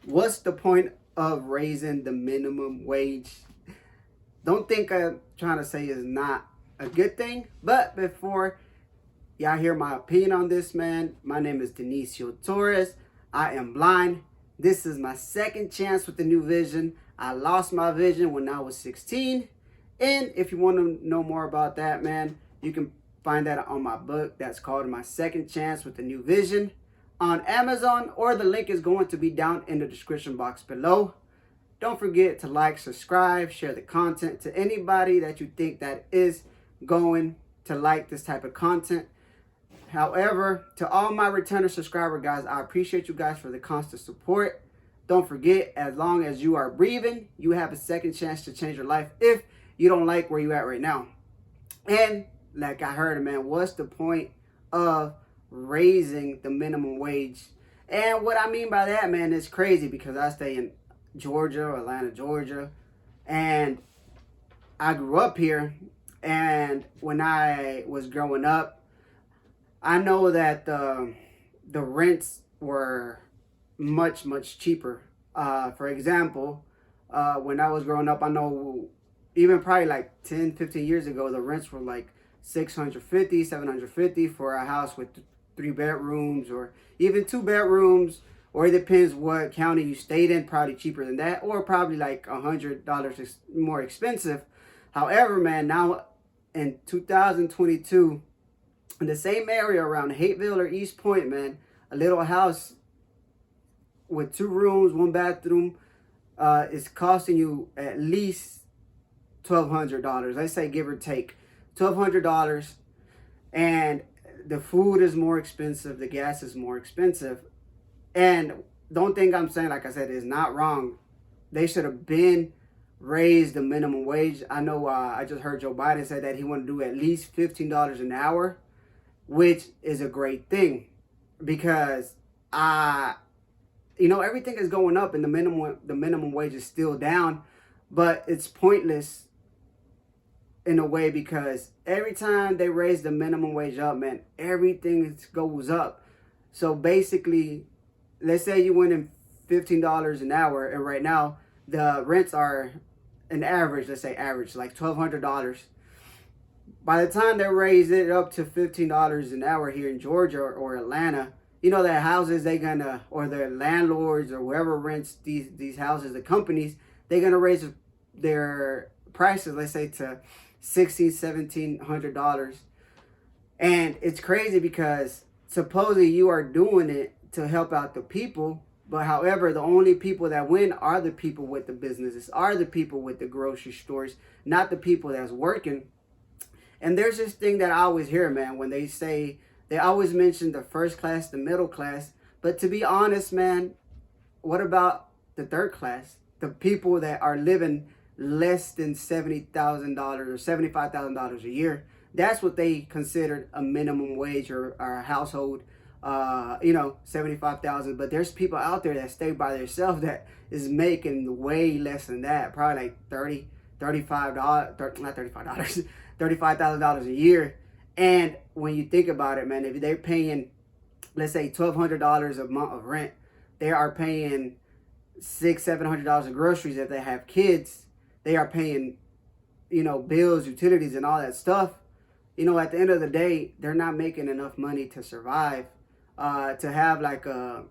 What's the point of raising the minimum wage? Don't think I'm trying to say is not a good thing, but before y'all hear my opinion on this, man, my name is Denicio Torres. I am blind. This is my second chance with the new vision. I lost my vision when I was 16. And if you want to know more about that, man, you can find that on my book that's called My Second Chance with the New Vision on Amazon, or the link is going to be down in the description box below. Don't forget to like, subscribe, share the content to anybody that you think that is going to like this type of content. However, to all my returner subscriber guys, I appreciate you guys for the constant support. Don't forget, as long as you are breathing, you have a second chance to change your life if you don't like where you at right now. And like I heard, man, what's the point of raising the minimum wage? And what I mean by that, man, is crazy because I stay in Georgia, Atlanta, Georgia, and I grew up here. And when I was growing up, I know that the rents were much cheaper. For example, when I was growing up, I know even probably like 10, 15 years ago, the rents were like 650, 750 for a house with 3 bedrooms or even 2 bedrooms, or it depends what county you stayed in, probably cheaper than that, or probably like $100 more expensive. However, man, now in 2022, in the same area around Hateville or East Point, man, a little house with 2 rooms, 1 bathroom, is costing you at least $1,200. Let's say give or take $1,200, and the food is more expensive, the gas is more expensive. And don't think I'm saying, like I said, it's not wrong. They should have been raised the minimum wage. I know I just heard Joe Biden say that he want to do at least $15 an hour, which is a great thing because everything is going up and the minimum wage is still down, but it's pointless in a way because every time they raise the minimum wage up, man, everything goes up. So basically, let's say you went in $15 an hour, and right now the rents are an average, let's say average, like $1,200. By the time they raise it up to $15 an hour here in Georgia or Atlanta, that houses or the landlords or whoever rents these houses, the companies, they're gonna raise their prices, let's say to $1,600-$1,700. And it's crazy because supposedly you are doing it to help out the people, but however, the only people that win are the people with the businesses, are the people with the grocery stores, not the people that's working. And there's this thing that I always hear, man, when they always mention the first class, the middle class. But to be honest, man, what about the third class? The people that are living less than $70,000 or $75,000 a year. That's what they considered a minimum wage or a household, 75,000. But there's people out there that stay by themselves that is making way less than that, probably like $35, not $35, $35,000 a year. And when you think about it, man, if they're paying, let's say $1,200 a month of rent, they are paying $600-$700 of groceries. If they have kids, they are paying, bills, utilities, and all that stuff. At the end of the day, they're not making enough money to survive, to have like a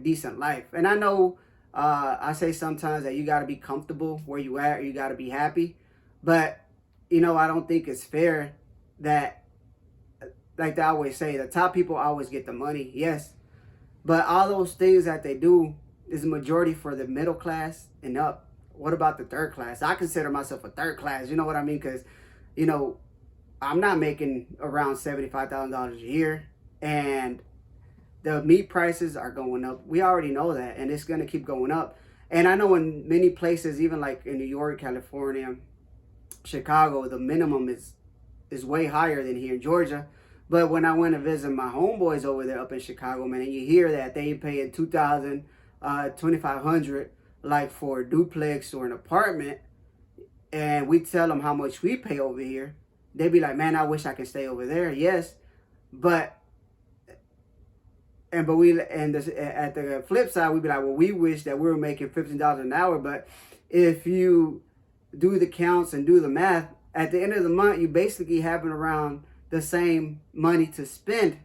decent life. And I know I say sometimes that you got to be comfortable where you at, or you got to be happy. But, I don't think it's fair that, like they always say, the top people always get the money, yes. But all those things that they do is a majority for the middle class and up. What about the third class? I consider myself a third class, you know what I mean? Because, I'm not making around $75,000 a year. And the meat prices are going up. We already know that. And it's going to keep going up. And I know in many places, even like in New York, California, Chicago, the minimum is way higher than here in Georgia. But when I went to visit my homeboys over there up in Chicago, man, and you hear that they paying $2,000, $2,500, like for a duplex or an apartment, and we tell them how much we pay over here, they be like, man, I wish I could stay over there. Yes, but And but we and this, at the flip side, we'd be like, well, we wish that we were making $15 an hour. But if you do the counts and do the math, at the end of the month, you basically having around the same money to spend.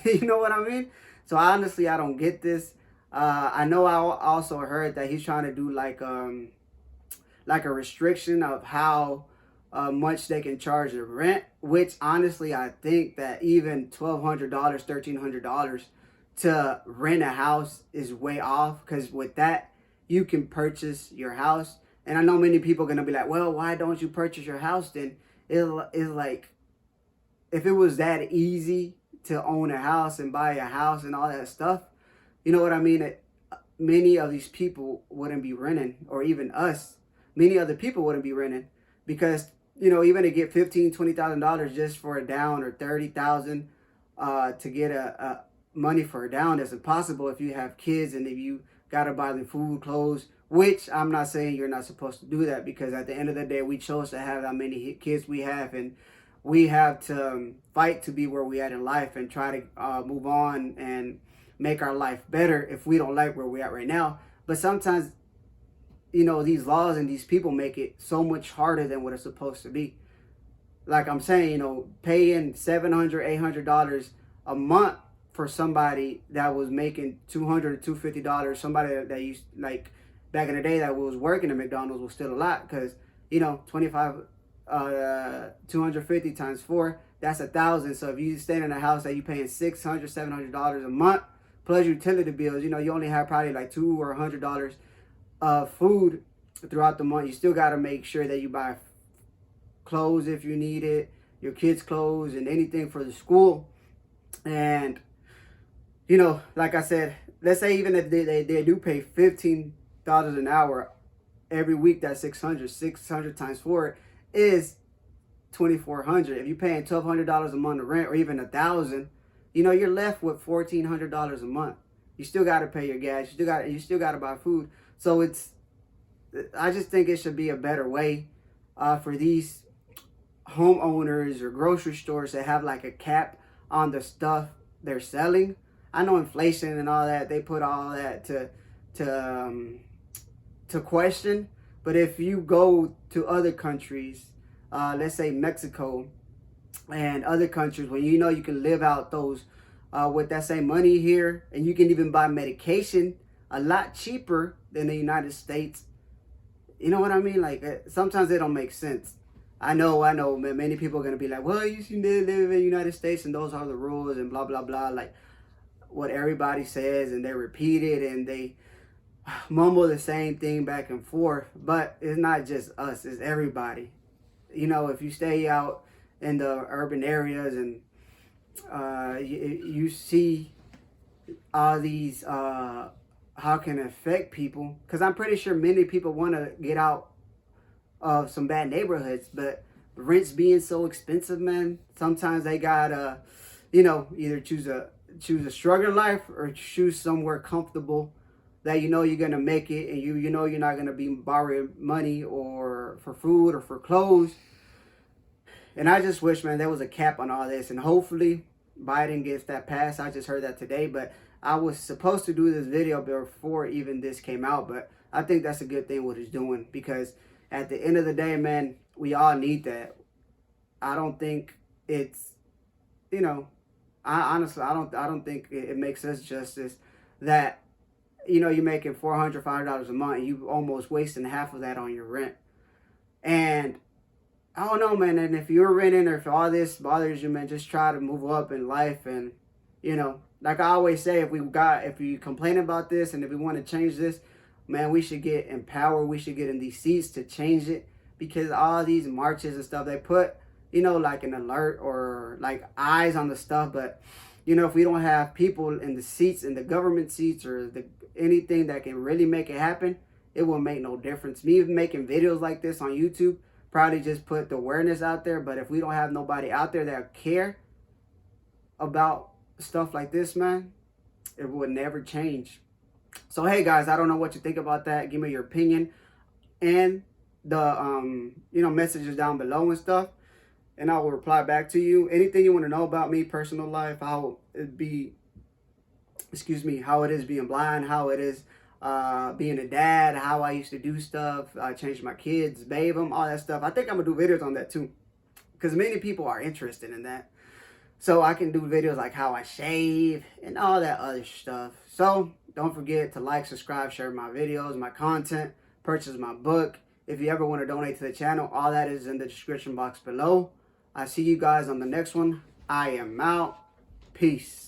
You know what I mean? So honestly, I don't get this. I know I also heard that he's trying to do like a restriction of how much they can charge the rent, which honestly I think that even $1,200, $1,300 to rent a house is way off, because with that you can purchase your house. And I know many people are gonna be like, well, why don't you purchase your house then? It's like, if it was that easy to own a house and buy a house and all that stuff, you know what I mean? Many of these people wouldn't be renting, or even us, many other people wouldn't be renting, because even to get $15,000, $20,000 just for a down, or 30,000 to get a money for a down, is impossible if you have kids and if you gotta buy them food, clothes. Which I'm not saying you're not supposed to do that, because at the end of the day, we chose to have how many kids we have, and we have to fight to be where we at in life and try to move on and make our life better if we don't like where we're at right now. But sometimes, these laws and these people make it so much harder than what it's supposed to be. Like I'm saying, paying $700, $800 a month for somebody that was making $200, $250, somebody that used, like back in the day, that was working at McDonald's, was still a lot, because 250 times 4, that's 1,000. So if you stay in a house that you paying $600, $700 a month plus utility bills, you only have probably like $200 or $100 of food throughout the month. You still got to make sure that you buy clothes if you need it, your kids' clothes, and anything for the school. And like I said, let's say even if they do pay $15 an hour every week, that's 600 times 4 is $2,400. If you're paying $1,200 a month of rent, or even $1,000, you're left with $1,400 a month. You still got to pay your gas. You still got to buy food. So I just think it should be a better way for these homeowners or grocery stores to have like a cap on the stuff they're selling. I know inflation and all that, they put all that to question. But if you go to other countries, let's say Mexico and other countries, when you can live out those with that same money here, and you can even buy medication a lot cheaper than the United States. You know what I mean? Like, sometimes it don't make sense. I know, man, many people are going to be like, well, you should live in the United States and those are the rules and blah, blah, blah. Like what everybody says, and they repeat it and they mumble the same thing back and forth. But it's not just us, it's everybody. If you stay out in the urban areas and you see all these how can it affect people, because I'm pretty sure many people want to get out of some bad neighborhoods, but rents being so expensive, man, sometimes they gotta either choose a struggling life or choose somewhere comfortable that you're gonna make it, and you're not gonna be borrowing money or for food or for clothes. And I just wish, man, there was a cap on all this, and hopefully Biden gets that passed. I just heard that today, but I was supposed to do this video before even this came out. But I think that's a good thing what he's doing, because at the end of the day, man, we all need that. I don't think it's, I honestly, I don't think it makes us justice that, you're making $400, $500 a month, and you almost wasting half of that on your rent. And I don't know, man. And if you're renting, or if all this bothers you, man, just try to move up in life. And like I always say, if you complain about this and if we want to change this, man, we should get empowered. We should get in these seats to change it, because all these marches and stuff, they put like an alert or like eyes on the stuff. But if we don't have people in the seats, in the government seats, or anything that can really make it happen, it will make no difference. Me making videos like this on YouTube probably just put the awareness out there. But if we don't have nobody out there that care about stuff like this, man, it would never change. So hey guys, I don't know what you think about that. Give me your opinion and the messages down below and stuff, and I will reply back to you. Anything you want to know about me, personal life, how it'd be excuse me, how it is being blind, how it is being a dad, how I used to do stuff, change my kids, bathe them, all that stuff. I think I'm gonna do videos on that too, because many people are interested in that. So I can do videos like how I shave and all that other stuff. So don't forget to like, subscribe, share my videos, my content, purchase my book. If you ever want to donate to the channel, all that is in the description box below. I see you guys on the next one. I am out. Peace.